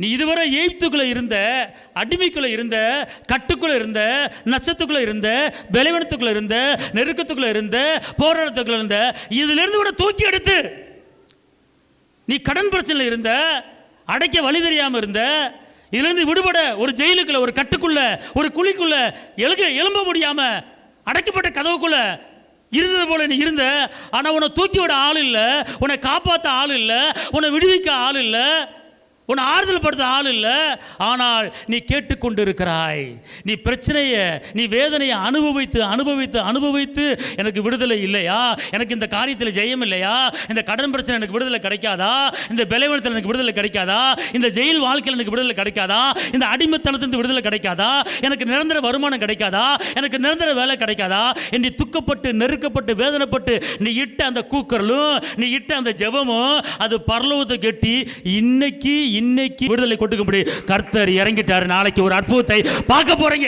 நீ இதுவரை எய்ப்துக்குள்ள இருந்த, அடிமைக்குள்ள இருந்த, கட்டுக்குள்ள இருந்த, நஷ்டத்துக்குள்ள இருந்த, பலவீனத்துக்குள்ள இருந்த, நெருக்கத்துக்குள்ள இருந்த, போராட்டத்துக்குள்ள இருந்த, இதுல இருந்து கூட தூக்கி எடுத்து நீ கடன் பிரச்சனையில் இருந்த, அடைக்க வழி தெரியாம இருந்த, இதிலிருந்து விடுபட ஒரு ஜெயிலுக்குள்ள, ஒரு கட்டுக்குள்ள, ஒரு குழிக்குள்ள எழும்ப முடியாம அடைக்கப்பட்ட கதவுக்குள்ள இருந்தது போல நீ இருந்த. ஆனா உன்னை தூக்கி விட ஆள் இல்லை, உன்னை காப்பாற்ற ஆள் இல்லை, உன்னை விடுவிக்க ஆள் இல்லை, உன்னை ஆறுதல் படுத்த ஆள் இல்லை. ஆனால் நீ கேட்டுக்கொண்டு இருக்கிறாய். நீ பிரச்சனையை, நீ வேதனையை அனுபவித்து அனுபவித்து அனுபவித்து எனக்கு விடுதலை இல்லையா, எனக்கு இந்த காரியத்தில் ஜெயம் இல்லையா, இந்த கடன் பிரச்சனை எனக்கு விடுதலை கிடைக்காதா, இந்த பலவீனத்தில் எனக்கு விடுதலை கிடைக்காதா, இந்த ஜெயில் வாழ்க்கையில் எனக்கு விடுதலை கிடைக்காதா, இந்த அடிமைத்தனத்திலிருந்து விடுதலை கிடைக்காதா, எனக்கு நிரந்தர வருமானம் கிடைக்காதா, எனக்கு நிரந்தர வேலை கிடைக்காதா என்று துக்கப்பட்டு நெருக்கப்பட்டு வேதனைப்பட்டு நீ இட்ட அந்த கூக்குரலும், நீ இட்ட அந்த ஜெபமும் அது பரலோகத்தை கெட்டி இன்னைக்கு விடுதலை கொடுக்க முடியும். கர்த்தர் இறங்கிட்டாரு. நாளைக்கு ஒரு அற்புதத்தை பார்க்க போறீங்க.